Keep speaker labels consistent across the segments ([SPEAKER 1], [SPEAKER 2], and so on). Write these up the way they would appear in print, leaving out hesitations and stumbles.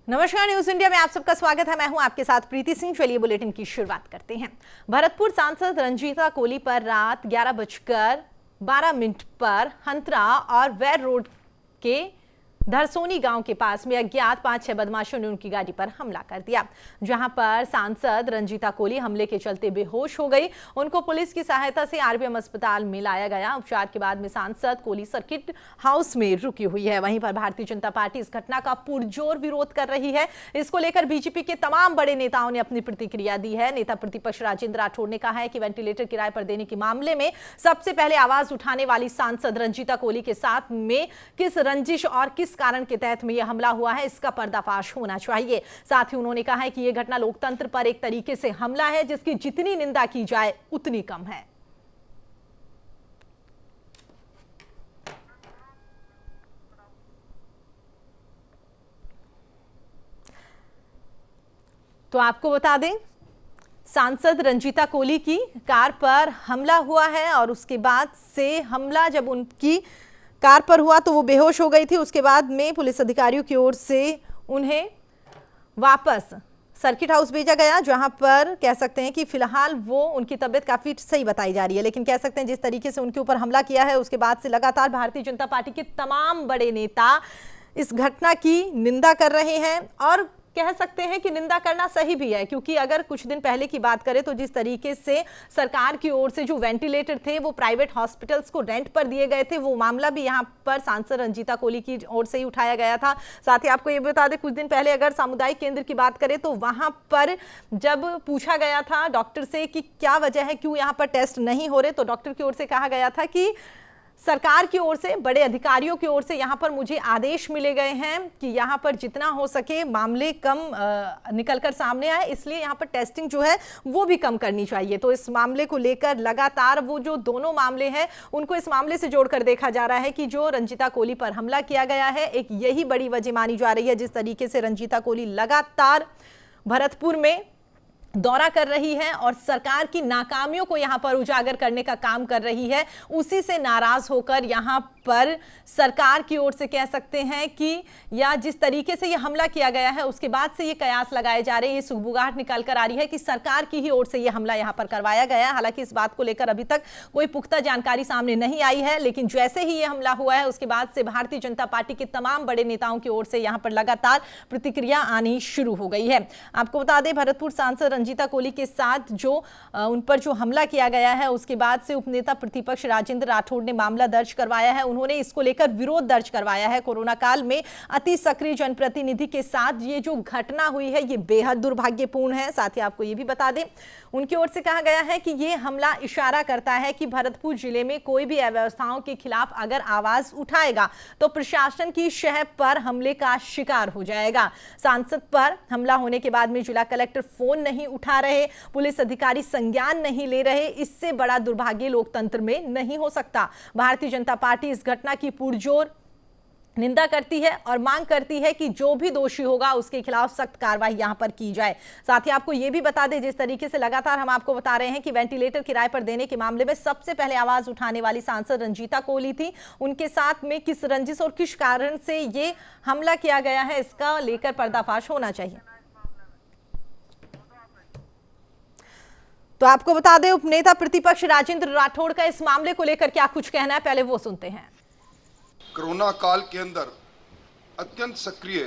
[SPEAKER 1] नमस्कार, news India में आप सबका स्वागत है। मैं हूं आपके साथ प्रीति सिंह। चलिए बुलेटिन की शुरुआत करते हैं। भरतपुर सांसद रंजीता कोली पर रात 11:12 पर हंतरा और वैर रोड के धरसोनी गांव के पास में अज्ञात 5-6 बदमाशों ने उनकी गाड़ी पर हमला कर दिया, जहां पर सांसद रंजीता कोली हमले के चलते बेहोश हो गई। उनको पुलिस की सहायता से आरबीएम अस्पताल में लाया गया। उपचार के बाद में सांसद कोली सर्किट हाउस में रुकी हुई है। वहीं पर भारतीय जनता पार्टी इस घटना का पुरजोर विरोध कर रही है। इसको लेकर बीजेपी के तमाम बड़े नेताओं ने अपनी प्रतिक्रिया दी है। नेता प्रतिपक्ष राजेंद्र राठौड़ ने कहा है कि वेंटिलेटर किराए पर देने के मामले में सबसे पहले आवाज उठाने वाली सांसद रंजीता कोली के साथ में किस रंजिश और किस कारण के तहत में यह हमला हुआ है, इसका पर्दाफाश होना चाहिए। साथ ही उन्होंने कहा है कि यह घटना लोकतंत्र पर एक तरीके से हमला है, जिसकी जितनी निंदा की जाए उतनी कम है। तो आपको बता दें, सांसद रंजीता कोली की कार पर हमला हुआ है और उसके बाद से हमला जब उनकी कार पर हुआ तो वो बेहोश हो गई थी। उसके बाद में पुलिस अधिकारियों की ओर से उन्हें वापस सर्किट हाउस भेजा गया, जहां पर कह सकते हैं कि फिलहाल वो उनकी तबीयत काफी सही बताई जा रही है। लेकिन कह सकते हैं जिस तरीके से उनके ऊपर हमला किया है, उसके बाद से लगातार भारतीय जनता पार्टी के तमाम बड़े नेता इस घटना की निंदा कर रहे हैं। और कह सकते हैं कि निंदा करना सही भी है, क्योंकि अगर कुछ दिन पहले की बात करें तो जिस तरीके से सरकार की ओर से जो वेंटिलेटर थे वो प्राइवेट हॉस्पिटल्स को रेंट पर दिए गए थे, वो मामला भी यहां पर सांसद रंजीता कोली की ओर से ही उठाया गया था। साथ ही आपको ये बता दें, कुछ दिन पहले अगर सामुदायिक केंद्र की बात करें तो वहां पर जब पूछा गया था डॉक्टर से कि क्या वजह है, क्यों यहां पर टेस्ट नहीं हो रहे, तो डॉक्टर की ओर से कहा गया था कि सरकार की ओर से, बड़े अधिकारियों की ओर से यहां पर मुझे आदेश मिले गए हैं कि यहां पर जितना हो सके मामले कम निकलकर सामने आए, इसलिए यहां पर टेस्टिंग जो है वो भी कम करनी चाहिए। तो इस मामले को लेकर लगातार वो जो दोनों मामले हैं उनको इस मामले से जोड़कर देखा जा रहा है कि जो रंजीता कोली पर हमला किया गया है, एक यही बड़ी वजह मानी जा रही है। जिस तरीके से रंजीता कोली लगातार भरतपुर में दौरा कर रही है और सरकार की नाकामियों को यहां पर उजागर करने का काम कर रही है, उसी से नाराज होकर यहां पर सरकार की ओर से कह सकते हैं कि या जिस तरीके से यह हमला किया गया है उसके बाद से ये कयास लगाए जा रहे हैं, ये सुगबुगाहट निकल कर आ रही है कि सरकार की ही ओर से यह हमला यहां पर करवाया गया है। हालांकि इस बात को लेकर अभी तक कोई पुख्ता जानकारी सामने नहीं आई है, लेकिन जैसे ही यह हमला हुआ है उसके बाद से भारतीय जनता पार्टी के तमाम बड़े नेताओं की ओर से यहां पर लगातार प्रतिक्रिया आनी शुरू हो गई है। आपको बता दें, भरतपुर सांसद रंजीता कोली के साथ जो उन पर जो हमला किया गया है उसके बाद से उपनेता प्रतिपक्ष राजेंद्र राठौड़ ने मामला दर्ज करवाया है। उन्होंने इसको लेकर विरोध दर्ज करवाया है। कोरोना काल में अति सक्रिय जनप्रतिनिधि के साथ ये जो घटना हुई है ये बेहद दुर्भाग्यपूर्ण है। साथ ही आपको ये भी बता दें, उनकी ओर से कहा गया है कि ये हमला इशारा करता है कि भरतपुर जिले में कोई भी अव्यवस्थाओं के खिलाफ अगर आवाज उठाएगा तो प्रशासन की शह पर हमले का शिकार हो जाएगा। सांसद पर हमला होने के बाद में जिला कलेक्टर फोन नहीं उठा रहे, पुलिस अधिकारी संज्ञान नहीं ले रहे, इससे बड़ा दुर्भाग्य लोकतंत्र में नहीं हो सकता। भारतीय जनता पार्टी इस घटना की पुरजोर निंदा करती है और मांग करती है कि जो भी दोषी होगा उसके खिलाफ सख्त कार्रवाई यहां पर की जाए। साथ ही आपको यह भी बता दें, जिस तरीके से लगातार हम आपको बता रहे हैं कि वेंटिलेटर किराए पर देने के मामले में सबसे पहले आवाज उठाने वाली सांसद रंजीता कोली थी। उनके साथ में किस रंजिश और किस कारण से ये हमला किया गया है, इसका लेकर पर्दाफाश होना चाहिए। तो आपको बता दें, उपनेता प्रतिपक्ष राजेंद्र राठौड़ का इस मामले को लेकर क्या कुछ कहना है, पहले वो सुनते हैं।
[SPEAKER 2] कोरोना काल के अंदर अत्यंत सक्रिय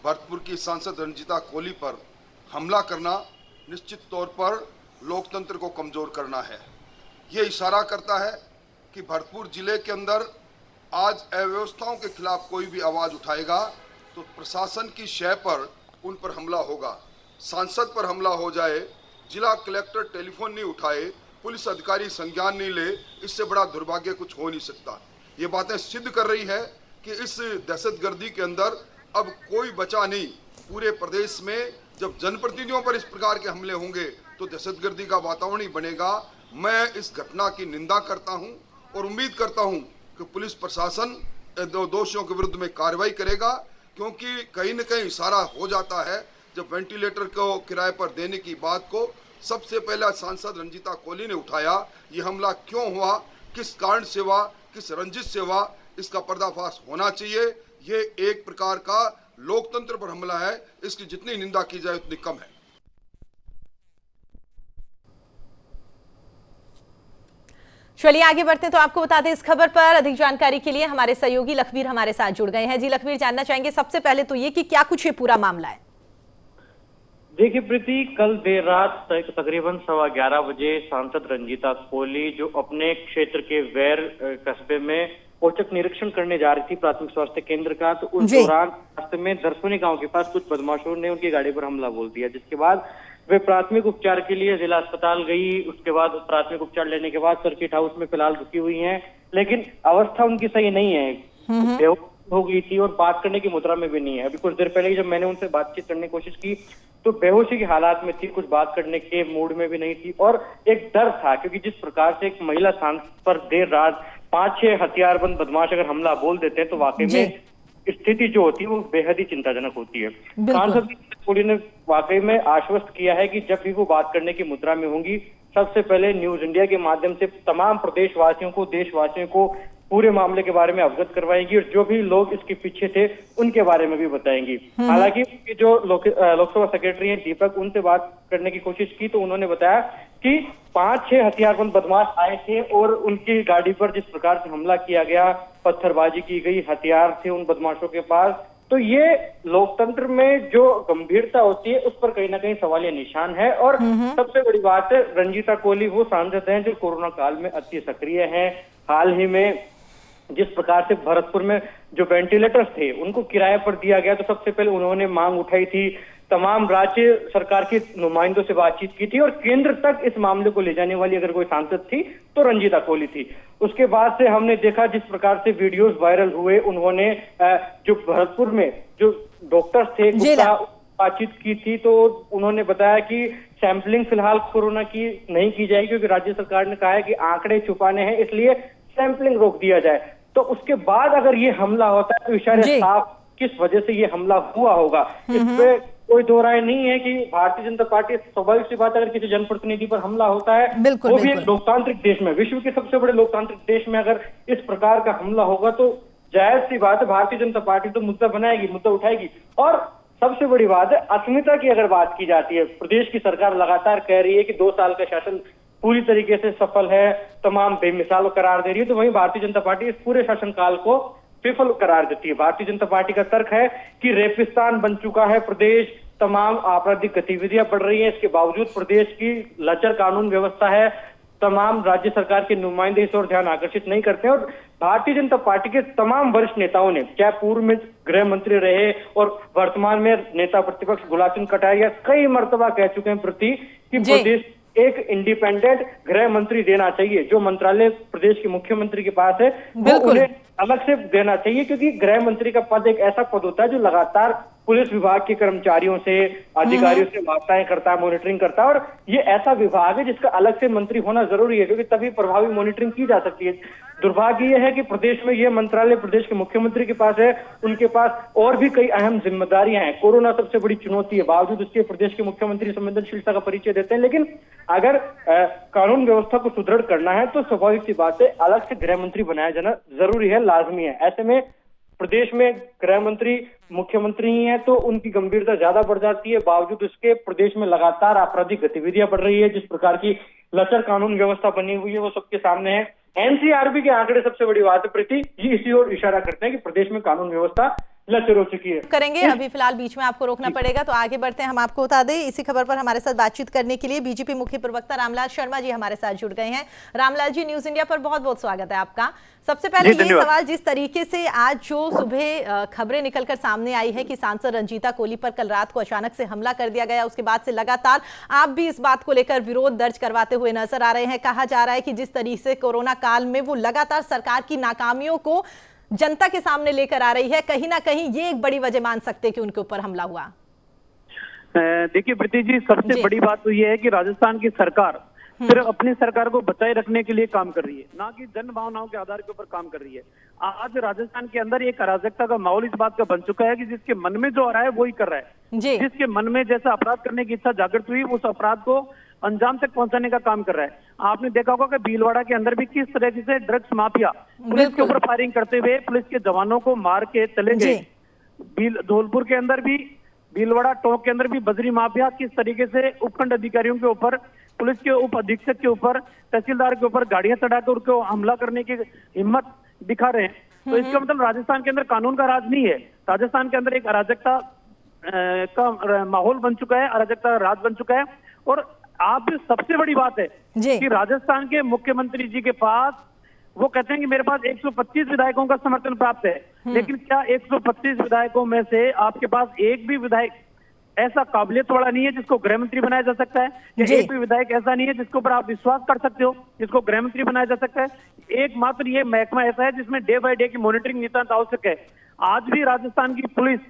[SPEAKER 2] भरतपुर की सांसद रंजीता कोली पर हमला करना निश्चित तौर पर लोकतंत्र को कमजोर करना है। ये इशारा करता है कि भरतपुर जिले के अंदर आज अव्यवस्थाओं के खिलाफ कोई भी आवाज उठाएगा तो प्रशासन की शह पर उन पर हमला होगा। सांसद पर हमला हो जाए, जिला कलेक्टर टेलीफोन नहीं उठाए, पुलिस अधिकारी संज्ञान नहीं ले, इससे बड़ा दुर्भाग्य कुछ हो नहीं सकता। ये बातें सिद्ध कर रही है कि इस दहशतगर्दी के अंदर अब कोई बचा नहीं। पूरे प्रदेश में जब जनप्रतिनिधियों पर इस प्रकार के हमले होंगे तो दहशतगर्दी का वातावरण ही बनेगा। मैं इस घटना की निंदा करता हूं और उम्मीद करता हूं कि पुलिस प्रशासन दोषियों के विरुद्ध में कार्रवाई करेगा, क्योंकि कहीं न कहीं इशारा हो जाता है जब वेंटिलेटर को किराए पर देने की बात को सबसे पहले सांसद रंजीता कोली ने उठाया। ये हमला क्यों हुआ, किस कारण से हुआ, किस रंजिश से हुआ, इसका पर्दाफाश होना चाहिए। ये एक प्रकार का लोकतंत्र पर हमला है। इसकी जितनी निंदा की जाए उतनी कम है।
[SPEAKER 1] चलिए आगे बढ़ते हैं। तो आपको बता दें, इस खबर पर अधिक जानकारी के लिए हमारे सहयोगी लखवीर हमारे साथ जुड़ गए हैं। जी लखवीर, जानना चाहेंगे सबसे पहले तो ये कि क्या कुछ ये पूरा मामला है?
[SPEAKER 3] देखिए प्रीति, कल देर रात तकरीबन 11:15 बजे सांसद रंजीता कोली जो अपने क्षेत्र के वैर कस्बे में औचक निरीक्षण करने जा रही थी प्राथमिक स्वास्थ्य केंद्र का, तो उस दौरान रास्ते में दरसोनी गांव के पास कुछ बदमाशों ने उनकी गाड़ी पर हमला बोल दिया, जिसके बाद वे प्राथमिक उपचार के लिए जिला अस्पताल गई। उसके बाद प्राथमिक उपचार लेने के बाद सर्किट हाउस में फिलहाल रुकी हुई हैं, लेकिन अवस्था उनकी सही नहीं है, हो गई थी और बात करने की मुद्रा में भी नहीं है। अभी कुछ देर पहले जब मैंने उनसे बातचीत करने की कोशिश की तो बेहोशी के हालात में थी, कुछ बात करने के मूड में भी नहीं थी और एक डर था, क्योंकि जिस प्रकार से एक महिला सांसद पर देर रात 5-6 हथियारबंद बदमाश अगर हमला बोल देते हैं तो वाकई में स्थिति जो होती है वो बेहद ही चिंताजनक होती है। सांसद कोली ने वाकई में आश्वस्त किया है कि जब भी वो बात करने की मुद्रा में होंगी, सबसे पहले न्यूज इंडिया के माध्यम से तमाम प्रदेशवासियों को, देशवासियों को पूरे मामले के बारे में अवगत करवाएंगी और जो भी लोग इसके पीछे थे उनके बारे में भी बताएंगी। हालांकि जो लोकसभा सेक्रेटरी हैं दीपक, उनसे बात करने की कोशिश की तो उन्होंने बताया कि 5-6 हथियारबंद बदमाश आए थे और उनकी गाड़ी पर जिस प्रकार से हमला किया गया, पत्थरबाजी की गई, हथियार थे उन बदमाशों के पास, तो ये लोकतंत्र में जो गंभीरता होती है उस पर कहीं ना कहीं सवालिया निशान है। और सबसे बड़ी बात है, रंजीता कोली वो सांसद हैं जो कोरोना काल में अति सक्रिय हैं। हाल ही में जिस प्रकार से भरतपुर में जो वेंटिलेटर्स थे उनको किराए पर दिया गया, तो सबसे पहले उन्होंने मांग उठाई थी, तमाम राज्य सरकार के नुमाइंदों से बातचीत की थी और केंद्र तक इस मामले को ले जाने वाली अगर कोई सांसद थी तो रंजीता कोली थी। उसके बाद से हमने देखा जिस प्रकार से वीडियोस वायरल हुए, उन्होंने जो भरतपुर में जो डॉक्टर्स थे उनका बातचीत की थी, तो उन्होंने बताया कि सैंपलिंग फिलहाल कोरोना की नहीं की जाएगी क्योंकि राज्य सरकार ने कहा है कि आंकड़े छुपाने हैं, इसलिए सैंपलिंग रोक दिया जाए। तो उसके बाद अगर ये हमला होता है तो इशारे साफ किस वजह से ये हमला हुआ होगा, इसमें कोई दो राय नहीं है कि भारतीय जनता पार्टी, स्वाभाविक सी बात अगर किसी जनप्रतिनिधि पर हमला होता है वो भी एक लोकतांत्रिक देश में, विश्व के सबसे बड़े लोकतांत्रिक देश में अगर इस प्रकार का हमला होगा तो जायज सी बात है भारतीय जनता पार्टी तो मुद्दा बनाएगी, मुद्दा उठाएगी। और सबसे बड़ी बात है, अस्मिता की अगर बात की जाती है, प्रदेश की सरकार लगातार कह रही है कि 2 साल का शासन पूरी तरीके से सफल है, तमाम बेमिसाल करार दे रही है, तो वहीं भारतीय जनता पार्टी इस पूरे शासनकाल को विफल करार देती है। भारतीय जनता पार्टी का तर्क है कि रेपिस्तान बन चुका है प्रदेश, तमाम आपराधिक गतिविधियां बढ़ रही हैं, इसके बावजूद प्रदेश की लचर कानून व्यवस्था है, तमाम राज्य सरकार के नुमाइंदे इस ओर ध्यान आकर्षित नहीं करते हैं। और भारतीय जनता पार्टी के तमाम वरिष्ठ नेताओं ने, चाहे पूर्व में गृह मंत्री रहे और वर्तमान में नेता प्रतिपक्ष गुलाब चंद कटारिया, कई मर्तबा कह चुके हैं प्रति कि प्रदेश एक इंडिपेंडेंट गृह मंत्री देना चाहिए, जो मंत्रालय प्रदेश के मुख्यमंत्री के पास है वो उन्हें अलग से देना चाहिए, क्योंकि गृह मंत्री का पद एक ऐसा पद होता है जो लगातार पुलिस विभाग के कर्मचारियों से, अधिकारियों से वार्ताएं करता है, मॉनिटरिंग करता है, और ये ऐसा विभाग है जिसका अलग से मंत्री होना जरूरी है क्योंकि तभी प्रभावी मॉनिटरिंग की जा सकती है। दुर्भाग्य यह है कि प्रदेश में यह मंत्रालय प्रदेश के मुख्यमंत्री के पास है, उनके पास और भी कई अहम जिम्मेदारियां हैं। कोरोना सबसे बड़ी चुनौती है, बावजूद उसके प्रदेश के मुख्यमंत्री संवेदनशीलता का परिचय देते हैं, लेकिन अगर कानून व्यवस्था को सुदृढ़ करना है तो स्वाभाविक सी बात है अलग से गृह मंत्री बनाया जाना जरूरी है, लाजमी है। ऐसे में प्रदेश में गृह मंत्री मुख्यमंत्री ही है तो उनकी गंभीरता ज्यादा बढ़ जाती है, बावजूद उसके प्रदेश में लगातार आपराधिक गतिविधियां बढ़ रही है, जिस प्रकार की लचर कानून व्यवस्था बनी हुई है वो सबके सामने है। एनसीआरबी के आंकड़े सबसे बड़ी बात है प्रति, ये इसी ओर इशारा करते हैं कि प्रदेश में कानून व्यवस्था लचर हो चुकी है।
[SPEAKER 1] करेंगे, अभी फिलहाल बीच में आपको रोकना पड़ेगा, तो आगे बढ़ते हैं। हम आपको बता दें, इसी खबर पर हमारे साथ बातचीत करने के लिए बीजेपी मुख्य प्रवक्ता रामलाल शर्मा जी हमारे साथ जुड़ गए हैं। रामलाल जी, न्यूज इंडिया पर बहुत बहुत स्वागत है आपका। सबसे पहले ये सवाल, जिस तरीके से आज जो सुबह खबरें निकलकर सामने आई है कि सांसद रंजीता कोली पर कल रात को अचानक से हमला कर दिया गया, उसके बाद से लगातार आप भी इस बात को लेकर विरोध दर्ज करवाते हुए नजर आ रहे हैं। कहा जा रहा है कि जिस तरीके से कोरोना काल में वो लगातार सरकार की नाकामियों को जनता के सामने लेकर आ रही है, कहीं ना कहीं ये एक बड़ी वजह मान सकते हैं कि उनके ऊपर हमला हुआ।
[SPEAKER 4] देखिए प्रीति जी, सबसे बड़ी बात तो ये है कि राजस्थान की सरकार सिर्फ अपनी सरकार को बचाए रखने के लिए काम कर रही है, ना कि जन भावनाओं के आधार के ऊपर काम कर रही है। आज राजस्थान के अंदर एक अराजकता का माहौल इस बात का बन चुका है कि जिसके मन में जो आ रहा है वो ही कर रहा है, जिसके मन में जैसा अपराध करने की इच्छा जागृत हुई उस अपराध को अंजाम तक पहुंचाने का काम कर रहा है। आपने देखा होगा कि भीलवाड़ा के अंदर भी किस तरह से ड्रग्स माफिया पुलिस के ऊपर फायरिंग करते हुए पुलिस के जवानों को मार के चले गए। धौलपुर के अंदर भी, भीलवाड़ा टोंक के अंदर भी बजरी माफिया किस तरीके से उपखंड अधिकारियों के ऊपर, पुलिस के उप अधीक्षक के ऊपर, तहसीलदार के ऊपर गाड़ियां चढ़ाकर उनको हमला करने की हिम्मत दिखा रहे हैं। तो इसका मतलब राजस्थान के अंदर कानून का राज नहीं है, राजस्थान के अंदर एक अराजकता का माहौल बन चुका है, अराजकता का राज बन चुका है। और आप सबसे बड़ी बात है कि राजस्थान के मुख्यमंत्री जी के पास, वो कहते हैं कि मेरे पास 125 विधायकों का समर्थन प्राप्त है, लेकिन क्या 125 विधायकों में से आपके पास एक भी विधायक ऐसा काबिलियत वाला नहीं है जिसको गृह मंत्री बनाया जा सकता है? या एक भी विधायक ऐसा नहीं है जिसके ऊपर आप विश्वास कर सकते हो, जिसको गृह मंत्री बनाया जा सकता है? एकमात्र ये महकमा ऐसा है जिसमें डे बाय डे की मॉनिटरिंग नितांत आवश्यक है। आज भी राजस्थान की पुलिस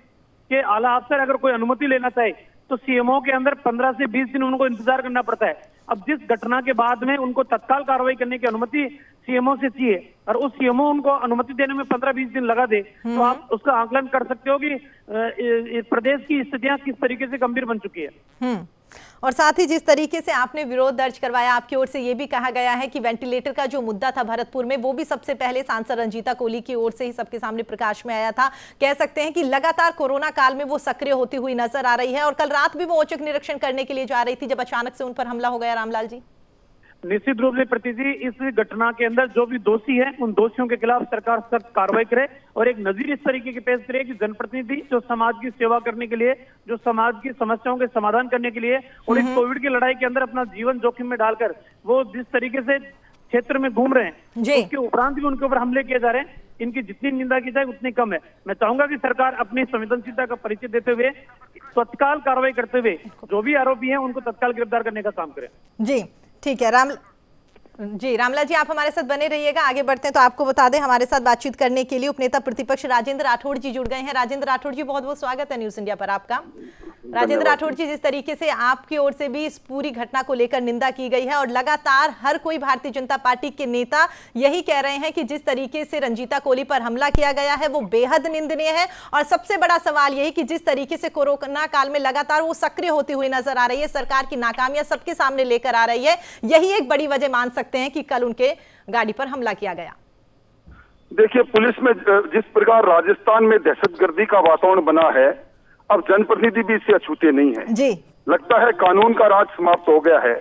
[SPEAKER 4] के आला अफसर अगर कोई अनुमति लेना चाहे तो सीएमओ के अंदर 15 से 20 दिन उनको इंतजार करना पड़ता है। अब जिस घटना के बाद में उनको तत्काल कार्रवाई करने की अनुमति सीएमओ से चाहिए और उस सीएमओ उनको अनुमति देने में 15-20 दिन लगा दे, तो आप उसका आकलन कर सकते हो कि प्रदेश की स्थितियां किस तरीके से गंभीर बन चुकी है।
[SPEAKER 1] और साथ ही जिस तरीके से आपने विरोध दर्ज करवाया, आपकी ओर से यह भी कहा गया है कि वेंटिलेटर का जो मुद्दा था भरतपुर में, वो भी सबसे पहले सांसद रंजीता कोली की ओर से ही सबके सामने प्रकाश में आया था। कह सकते हैं कि लगातार कोरोना काल में वो सक्रिय होती हुई नजर आ रही है और कल रात भी वो औचक निरीक्षण करने के लिए जा रही थी जब अचानक से उन पर हमला हो गया। रामलाल जी,
[SPEAKER 4] निश्चित रूप से प्रीति जी, इस घटना के अंदर जो भी दोषी है उन दोषियों के खिलाफ सरकार सख्त कार्रवाई करे और एक नजीर इस तरीके की पेश करे कि जनप्रतिनिधि जो समाज की सेवा करने के लिए, जो समाज की समस्याओं के समाधान करने के लिए और इस कोविड की लड़ाई के अंदर अपना जीवन जोखिम में डालकर वो जिस तरीके से क्षेत्र में घूम रहे हैं, उसके उपरांत भी उनके ऊपर हमले किए जा रहे हैं, इनकी जितनी निंदा की जाए उतनी कम है। मैं चाहूंगा कि सरकार अपनी संवेदनशीलता का परिचय देते हुए तत्काल कार्रवाई करते हुए जो भी आरोपी हैं उनको तत्काल गिरफ्तार करने का काम करें।
[SPEAKER 1] जी ठीक है रामलाल जी, आप हमारे साथ बने रहिएगा। आगे बढ़ते हैं तो आपको बता दें, हमारे साथ बातचीत करने के लिए उपनेता प्रतिपक्ष राजेंद्र राठौड़ जी जुड़ गए हैं। राजेंद्र राठौड़ जी, बहुत बहुत स्वागत है न्यूज़ इंडिया पर आपका। राजेंद्र राठौड़ जी, जिस तरीके से आपकी ओर से भी इस पूरी घटना को लेकर निंदा की गई है और लगातार हर कोई भारतीय जनता पार्टी के नेता यही कह रहे हैं कि जिस तरीके से रंजीता कोली पर हमला किया गया है वो बेहद निंदनीय है, और सबसे बड़ा सवाल यही कि जिस तरीके से कोरोना काल में लगातार वो सक्रिय होती हुई नजर आ रही है, सरकार की नाकामियां सबके सामने लेकर आ रही है, यही एक बड़ी वजह मान सकते हैं कि कल उनके गाड़ी पर हमला किया गया।
[SPEAKER 2] देखिए, पुलिस में जिस प्रकार राजस्थान में दहशतगर्दी का वातावरण बना है, अब जनप्रतिनिधि भी इससे अछूते नहीं है
[SPEAKER 1] जी।
[SPEAKER 2] लगता है कानून का राज समाप्त हो गया है।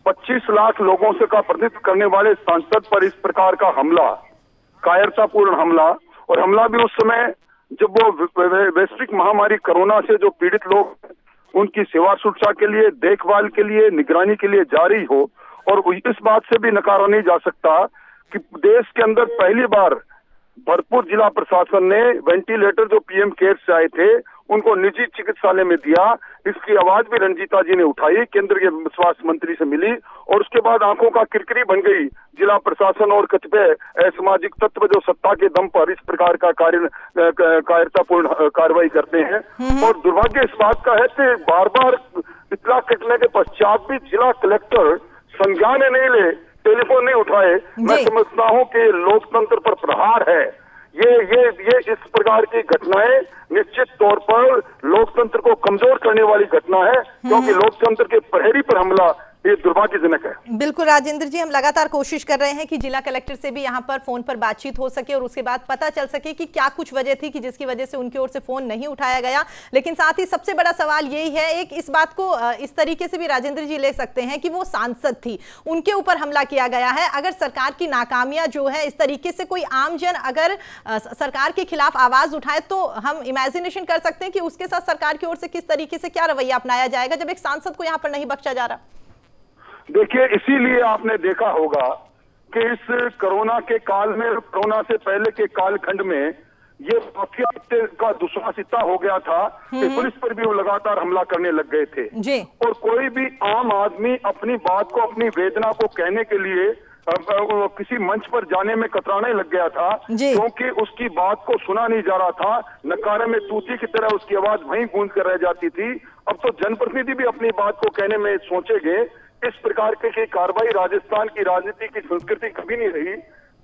[SPEAKER 2] 25 लाख लोगों से का प्रतिनिधित्व करने वाले सांसद पर इस प्रकार का हमला, कायरतापूर्ण हमला, और हमला भी उस समय जब वो वैश्विक महामारी कोरोना से जो पीड़ित लोग उनकी सेवा सुरक्षा के लिए, देखभाल के लिए, निगरानी के लिए जारी हो। और इस बात से भी नकारा नहीं जा सकता कि देश के अंदर पहली बार भरतपुर जिला प्रशासन ने वेंटिलेटर जो पीएम केयर से आए थे उनको निजी चिकित्सालय में दिया। इसकी आवाज भी रंजीता जी ने उठाई, केंद्रीय स्वास्थ्य मंत्री से मिली, और उसके बाद आंखों का किरकिरी बन गई जिला प्रशासन और कतिपय असामाजिक तत्व जो सत्ता के दम पर इस प्रकार का कायरतापूर्ण कार्रवाई करते हैं। और दुर्भाग्य इस बात का है कि बार बार इतला कटने के पश्चात भी जिला कलेक्टर संज्ञान नहीं ले, टेलीफोन नहीं उठाए। मैं समझता हूं कि लोकतंत्र पर प्रहार है। ये इस प्रकार की घटनाएं निश्चित तौर पर लोकतंत्र को कमजोर करने वाली घटना है, क्योंकि लोकतंत्र के प्रहरी पर हमला ये दुर्भाग्यजनक है।
[SPEAKER 1] बिल्कुल राजेंद्र जी, हम लगातार कोशिश कर रहे हैं कि जिला कलेक्टर से भी यहाँ पर फोन पर बातचीत हो सके और उसके बाद पता चल सके कि क्या कुछ वजह थी कि जिसकी वजह से उनकी ओर से फोन नहीं उठाया गया। लेकिन साथ ही सबसे बड़ा सवाल यही है, एक इस बात को इस तरीके से भी राजेंद्र जी ले सकते हैं कि वो सांसद थी, उनके ऊपर हमला किया गया है। अगर सरकार की नाकामियां जो है इस तरीके से कोई आमजन अगर सरकार के खिलाफ आवाज उठाए तो हम इमेजिनेशन कर सकते हैं कि उसके साथ सरकार की ओर से किस तरीके से क्या रवैया अपनाया जाएगा जब एक सांसद को यहाँ पर नहीं बख्शा जा रहा।
[SPEAKER 2] देखिए, इसीलिए आपने देखा होगा कि इस कोरोना के काल में, कोरोना से पहले के कालखंड में ये माफिया का दुश्वास इतना हो गया था कि पुलिस पर भी वो लगातार हमला करने लग गए थे जी। और कोई भी आम आदमी अपनी बात को, अपनी वेदना को कहने के लिए किसी मंच पर जाने में कतराने लग गया था, क्योंकि उसकी बात को सुना नहीं जा रहा था। नकारे में तूती की तरह उसकी आवाज वहीं गूंज कर रह जाती थी। अब तो जनप्रतिनिधि भी अपनी बात को कहने में सोचेंगे। इस प्रकार की कार्रवाई राजस्थान की राजनीति की संस्कृति कभी नहीं रही।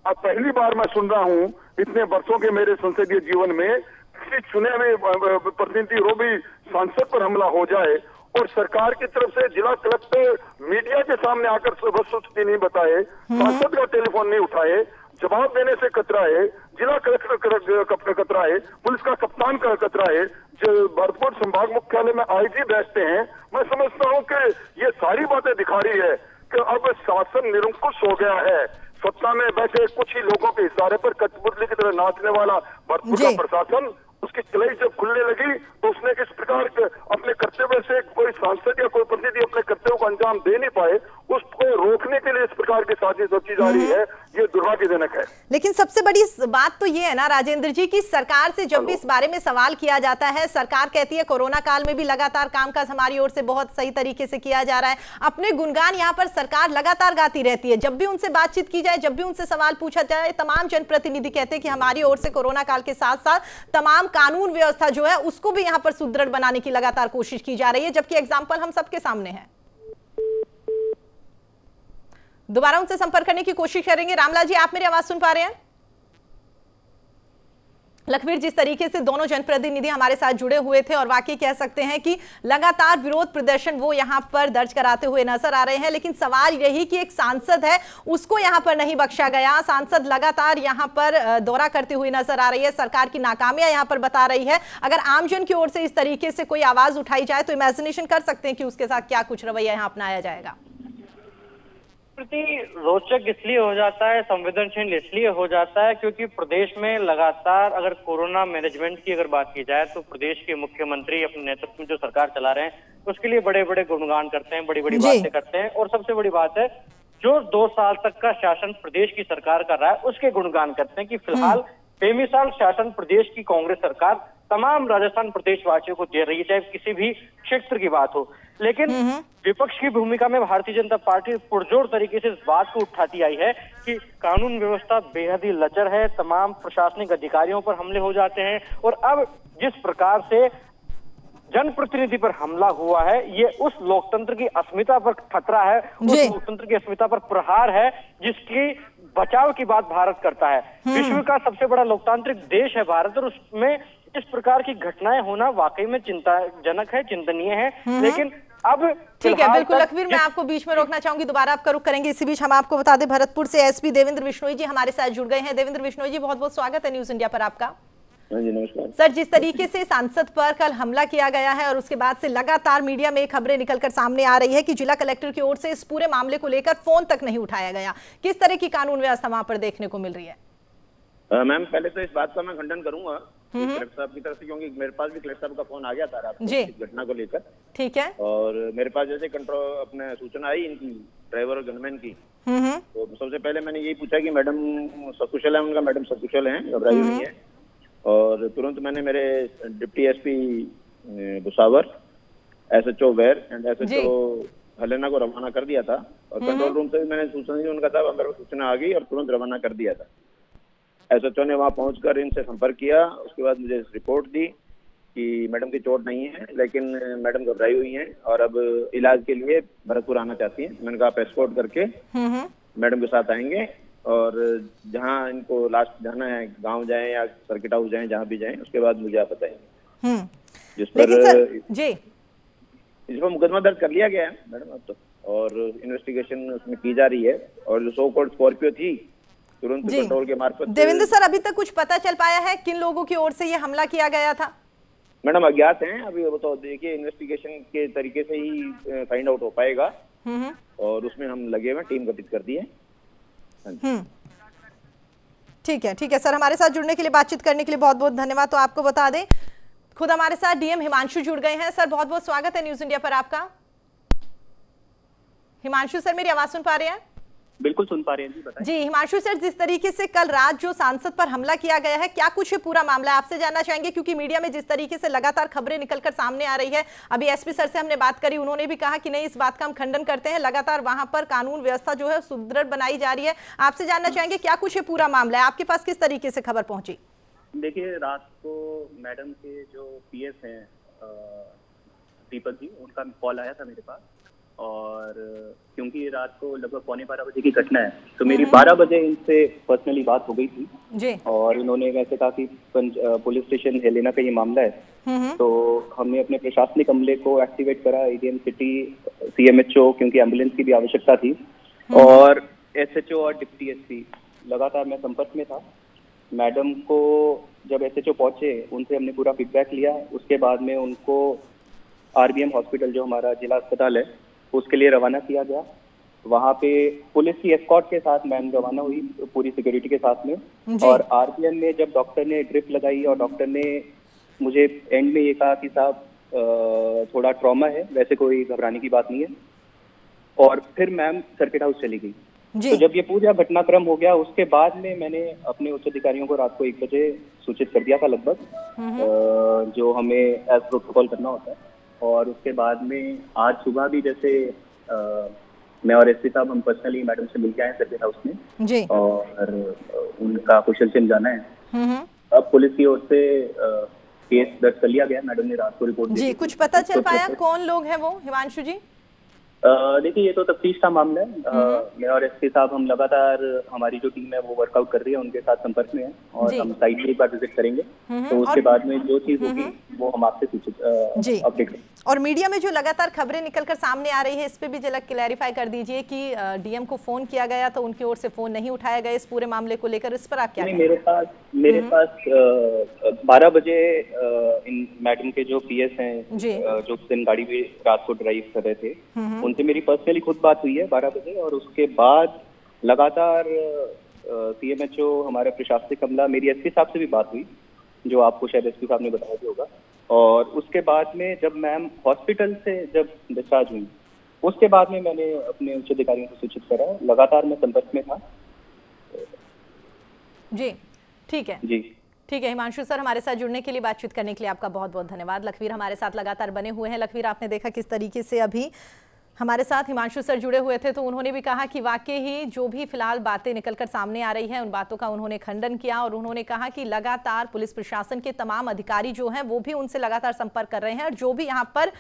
[SPEAKER 2] अब पहली बार मैं सुन रहा हूं इतने वर्षों के मेरे संसदीय जीवन में किसी चुने हुए प्रतिनिधि रो भी सांसद पर हमला हो जाए और सरकार की तरफ से जिला कलेक्टर मीडिया के सामने आकर वस्तुस्थिति नहीं बताए, सांसद का टेलीफोन नहीं उठाए।
[SPEAKER 5] जवाब देने से कतराए, जिला कलेक्टर कतराए, पुलिस का कप्तान कतराए, जो भरतपुर संभाग मुख्यालय में आईजी बैठते हैं। मैं समझता हूं कि ये सारी बातें दिखा रही है कि अब शासन निरंकुश हो गया है। सत्ता में बैठे कुछ ही लोगों के इशारे पर कठपुतली की तरह नाचने वाला भरतपुर का प्रशासन, उसकी कलाई जब खुलने लगी तो उसने किस प्रकार अपने कर्तव्य से, कोई सांसद या कोई प्रतिनिधि अपने कर्तव्य को अंजाम दे नहीं पाए, उसको रोकने के लिए इस प्रकार की साजिश रची जा रही है। ये दुर्भाग्यजनक है।
[SPEAKER 1] लेकिन सबसे बड़ी बात तो ये है ना राजेंद्र जी की सरकार से जब भी इस बारे में सवाल किया जाता है, सरकार कहती है कोरोना काल में भी लगातार कामकाज हमारी ओर से बहुत सही तरीके से किया जा रहा है। अपने गुणगान यहाँ पर सरकार लगातार गाती रहती है। जब भी उनसे बातचीत की जाए, जब भी उनसे सवाल पूछा जाए, तमाम जनप्रतिनिधि कहते हैं कि हमारी ओर से कोरोना काल के साथ साथ तमाम कानून व्यवस्था जो है उसको भी यहाँ पर सुदृढ़ बनाने की लगातार कोशिश की जा रही है, जबकि एग्जाम्पल हम सबके सामने है। दोबारा उनसे संपर्क करने की कोशिश करेंगे। रामलाल जी, आप मेरी आवाज सुन पा रहे हैं? लखवीर, जिस तरीके से दोनों जनप्रतिनिधि हमारे साथ जुड़े हुए थे और वाकई कह सकते हैं कि लगातार विरोध प्रदर्शन वो यहां पर दर्ज कराते हुए नजर आ रहे हैं, लेकिन सवाल यही कि एक सांसद है उसको यहां पर नहीं बख्शा गया। सांसद लगातार यहां पर दौरा करती हुई नजर आ रही है, सरकार की नाकामियां यहां पर बता रही है। अगर आमजन की ओर से इस तरीके से कोई आवाज उठाई जाए तो इमेजिनेशन कर सकते हैं कि उसके साथ क्या कुछ रवैया यहां अपनाया जाएगा।
[SPEAKER 3] प्रति रोचक इसलिए हो जाता है, संवेदनशील इसलिए हो जाता है क्योंकि प्रदेश में लगातार अगर कोरोना मैनेजमेंट की अगर बात की जाए तो प्रदेश के मुख्यमंत्री अपने नेतृत्व में जो सरकार चला रहे हैं उसके लिए बड़े बड़े गुणगान करते हैं, बड़ी बड़ी बातें करते हैं। और सबसे बड़ी बात है, जो 2 साल तक का शासन प्रदेश की सरकार कर रहा है उसके गुणगान करते हैं कि फिलहाल बेमिसाल शासन प्रदेश की कांग्रेस सरकार तमाम राजस्थान प्रदेशवासियों को दे रही है, चाहे किसी भी क्षेत्र की बात हो। लेकिन विपक्ष की भूमिका में भारतीय जनता पार्टी पुरजोर तरीके से इस बात को उठाती आई है कि कानून व्यवस्था बेहद ही लचर है, तमाम प्रशासनिक अधिकारियों पर हमले हो जाते हैं। और अब जिस प्रकार से जनप्रतिनिधि पर हमला हुआ है, ये उस लोकतंत्र की अस्मिता पर खतरा है, उस लोकतंत्र की अस्मिता पर प्रहार है जिसकी बचाव की बात भारत करता है। विश्व का सबसे बड़ा लोकतांत्रिक देश है भारत, और उसमें इस प्रकार की घटनाएं होना वाकई में चिंताजनक है, चिंतनीय है। लेकिन अब
[SPEAKER 1] ठीक है, बिल्कुल लखवीर, मैं आपको बीच में रोकना चाहूंगी, दोबारा आपका रुख करेंगे। इसी बीच हम आपको बता दें, भरतपुर से एसपी देवेंद्र बिश्नोई जी हमारे साथ जुड़ गए हैं। देवेंद्र बिश्नोई जी, बहुत बहुत स्वागत है न्यूज इंडिया पर आपका।
[SPEAKER 5] जी नमस्कार
[SPEAKER 1] सर, जिस तरीके से सांसद पर कल हमला किया गया है और उसके बाद से लगातार मीडिया में खबरें निकलकर सामने आ रही है कि जिला कलेक्टर की ओर से इस पूरे मामले को लेकर फोन तक नहीं उठाया गया, किस तरह की कानून व्यवस्था वहां पर देखने को मिल रही है?
[SPEAKER 6] मैम, पहले तो इस बात का मैं खंडन करूंगा कलेक्टर साहब की तरफ से, क्योंकि मेरे पास भी कलेक्टर साहब का फोन आ गया था रात को इस घटना को लेकर।
[SPEAKER 1] ठीक है।
[SPEAKER 6] और मेरे पास जैसे कंट्रोल अपने सूचना आई इनकी ड्राइवर और गनमैन की, तो सबसे पहले मैंने यही पूछा कि मैडम सकुशल है? उनका मैडम सकुशल है, घबराई हुई है। और तुरंत मैंने मेरे deputy SP Bhusawar, SHO Weir and SHO Halena को रवाना कर दिया था। और कंट्रोल रूम से भी मैंने सूचना दी, उनका था मेरे को सूचना आ गई और तुरंत रवाना कर दिया था। SHO ने वहां पहुंचकर इनसे संपर्क किया, उसके बाद मुझे रिपोर्ट दी कि मैडम की चोट नहीं है, लेकिन मैडम घबराई हुई हैं और अब इलाज के लिए भरतपुर आना चाहती हैं। मैंने कहा आप एस्कॉर्ट करके मैडम के साथ आएंगे और जहां इनको लास्ट जाना है, गांव जाएं या सर्किट हाउस जाएं, जहां भी जाएं, उसके बाद मुझे आप बताएंगे। जिस पर मुकदमा दर्ज कर लिया गया है मैडम अब तो, और इन्वेस्टिगेशन उसमें की जा रही है। और जो सो कॉल्ड स्कॉर्पियो थी, तुरंत कंट्रोल के मार्फत।
[SPEAKER 1] देवेंद्र सर, अभी तक कुछ पता चल पाया है किन लोगों की ओर से ये हमला किया गया था?
[SPEAKER 6] मैडम अज्ञात हैं अभी, वो तो देखिए इन्वेस्टिगेशन के तरीके से ही फाइंड आउट हो पाएगा। और उसमें हम लगे हुए, टीम गठित कर दी है।
[SPEAKER 1] ठीक है सर, हमारे साथ जुड़ने के लिए, बातचीत करने के लिए बहुत बहुत धन्यवाद। तो आपको बता दें, खुद हमारे साथ डीएम हिमांशु जुड़ गए हैं। सर, बहुत बहुत स्वागत है न्यूज इंडिया पर आपका। हिमांशु सर, मेरी आवाज सुन पा रहे हैं?
[SPEAKER 7] बिल्कुल सुन पा रहे हैं जी, बताएं।
[SPEAKER 1] जी हिमांशु सर, जिस तरीके से कल रात जो सांसद पर हमला किया गया है, क्या कुछ पूरा मामला है? आपसे जानना चाहेंगे क्योंकि मीडिया में जिस तरीके से लगातार खबरें निकलकर सामने आ रही है। अभी एसपी सर से हमने बात करी, उन्होंने भी कहा कि नहीं, इस बात का हम खंडन करते हैं, लगातार वहां पर कानून व्यवस्था जो है सुदृढ़ बनाई जा रही है। आपसे जानना चाहेंगे क्या कुछ पूरा मामला है, आपके पास किस तरीके से खबर पहुंची?
[SPEAKER 7] देखिए, रात को मैडम के जो PS हैं दीपक जी, उनका कॉल आया था मेरे पास। और क्योंकि रात को लगभग 12:15 बजे की घटना है, तो मेरी 12 बजे इनसे पर्सनली बात हो गई थी
[SPEAKER 1] जी। और
[SPEAKER 7] इन्होंने वैसे कहा कि पुलिस स्टेशन हेलेना का ये मामला है, तो हमने अपने प्रशासनिक अमले को एक्टिवेट करा, ADM सिटी, CMHO, क्योंकि एम्बुलेंस की भी आवश्यकता थी, और SHO और डिप्टी SP लगातार मैं संपर्क में था। मैडम को जब एसएचओ पहुंचे उनसे हमने पूरा फीडबैक लिया। उसके बाद में उनको आरबीएम हॉस्पिटल जो हमारा जिला अस्पताल है उसके लिए रवाना किया गया। वहाँ पे पुलिस की एस्कॉर्ट के साथ मैम रवाना हुई पूरी सिक्योरिटी के साथ में। और आरबीएम में जब डॉक्टर ने ड्रिप लगाई और डॉक्टर ने मुझे एंड में ये कहा कि साहब थोड़ा ट्रॉमा है, वैसे कोई घबराने की बात नहीं है। और फिर मैम सर्किट हाउस चली गई। तो जब ये पूरा घटनाक्रम हो गया उसके बाद में मैंने अपने उच्च अधिकारियों को रात को 1 बजे सूचित कर दिया था लगभग, जो हमें एज प्रोटोकॉल करना होता है। और उसके बाद में आज सुबह भी जैसे मैं और एसपी साहब हम पर्सनली मैडम से मिलके आए सर्किट हाउस में जी। और उनका कुशल क्षेम जाना है। अब पुलिस की ओर से केस दर्ज कर लिया गया। मैडम ने रात को रिपोर्ट दी।
[SPEAKER 1] कुछ पता चल पाया कौन लोग हैं वो, हिमांशु जी?
[SPEAKER 7] देखिए ये तो तफ्तीश का मामला है। मैं और एसपी साहब हम लगातार हमारी जो टीम है वो वर्कआउट कर रही है, उनके साथ संपर्क में है और हम साइट में एक बार विजिट करेंगे। तो उसके बाद में जो चीज होगी वो हम आपसे सूचित अपडेट करेंगे।
[SPEAKER 1] और मीडिया में जो लगातार खबरें निकलकर सामने आ रही है इस पे भी जरा क्लैरिफाई कर दीजिए कि डीएम को फोन किया गया तो उनकी ओर से फोन नहीं उठाया गया इस पूरे मामले को लेकर, इस पर आप क्या?
[SPEAKER 7] मेरे पास 12 बजे इन मैडम के जो पीएस हैं जो दिन गाड़ी भी रात को ड्राइव कर रहे थे उनसे मेरी पर्सनली खुद बात हुई है 12 बजे। और उसके बाद लगातार सीएमएचओ हमारे प्रशासनिक अमला, मेरी एसपी साहब से भी बात हुई जो आपको शायद एसपी साहब ने बताया भी होगा। और उसके बाद में जब मैम हॉस्पिटल से जब डिस्चार्ज हुई उसके बाद में मैंने अपने उच्च अधिकारियों को सूचित करा। लगातार मैं संपर्क में था।
[SPEAKER 1] जी ठीक है
[SPEAKER 7] जी
[SPEAKER 1] ठीक है। हिमांशु सर, हमारे साथ जुड़ने के लिए, बातचीत करने के लिए आपका बहुत बहुत धन्यवाद। लखवीर हमारे साथ लगातार बने हुए हैं। लखवीर, आपने देखा किस तरीके से अभी हमारे साथ हिमांशु सर जुड़े हुए थे, तो उन्होंने भी कहा कि वाकई ही जो भी फिलहाल बातें निकलकर सामने आ रही हैं उन बातों का उन्होंने खंडन किया। और उन्होंने कहा कि लगातार पुलिस प्रशासन के तमाम अधिकारी जो हैं वो भी उनसे लगातार संपर्क कर रहे हैं और जो भी यहाँ पर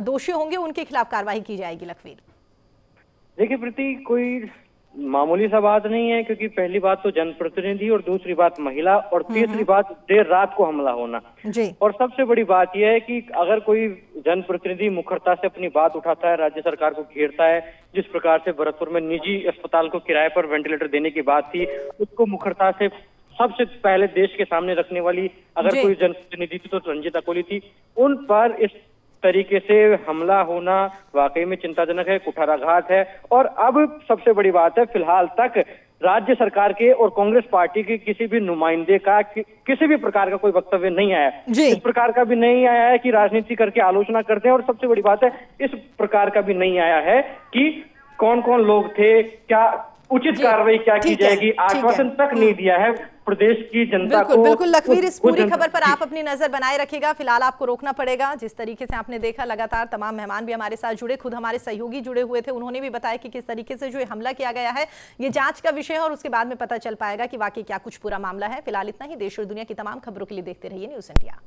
[SPEAKER 1] दोषी होंगे उनके खिलाफ कार्रवाई की जाएगी। लखवीर,
[SPEAKER 3] देखिए प्रीति, कोई मामूली सा बात नहीं है, क्योंकि पहली बात तो जनप्रतिनिधि और दूसरी बात महिला और तीसरी बात देर रात को हमला होना
[SPEAKER 1] जी।
[SPEAKER 3] और सबसे बड़ी बात यह है कि अगर कोई जनप्रतिनिधि मुखरता से अपनी बात उठाता है, राज्य सरकार को घेरता है, जिस प्रकार से भरतपुर में निजी अस्पताल को किराए पर वेंटिलेटर देने की बात थी, उसको मुखरता से सबसे पहले देश के सामने रखने वाली अगर कोई जनप्रतिनिधि थी तो रंजीता कोली थी। उन पर इस तरीके से हमला होना वाकई में चिंताजनक है, कुठाराघात है। और अब सबसे बड़ी बात है, फिलहाल तक राज्य सरकार के और कांग्रेस पार्टी के किसी भी नुमाइंदे का किसी भी प्रकार का कोई वक्तव्य नहीं आया, इस प्रकार का भी नहीं आया है कि राजनीति करके आलोचना करते हैं। और सबसे बड़ी बात है, इस प्रकार का भी नहीं आया है कि कौन कौन लोग थे, क्या उचित कार्रवाई क्या की जाएगी, आश्वासन तक नहीं दिया है प्रदेश की जनता को।
[SPEAKER 1] बिल्कुल लखवीर, इस पूरी खबर पर आप अपनी नजर बनाए रखिएगा। फिलहाल आपको रोकना पड़ेगा। जिस तरीके से आपने देखा, लगातार तमाम मेहमान भी हमारे साथ जुड़े, खुद हमारे सहयोगी जुड़े हुए थे, उन्होंने भी बताया कि किस तरीके से जो हमला किया गया है ये जांच का विषय है और उसके बाद में पता चल पाएगा कि वाकई क्या कुछ पूरा मामला है। फिलहाल इतना ही। देश और दुनिया की तमाम खबरों के लिए देखते रहिए न्यूज़ इंडिया।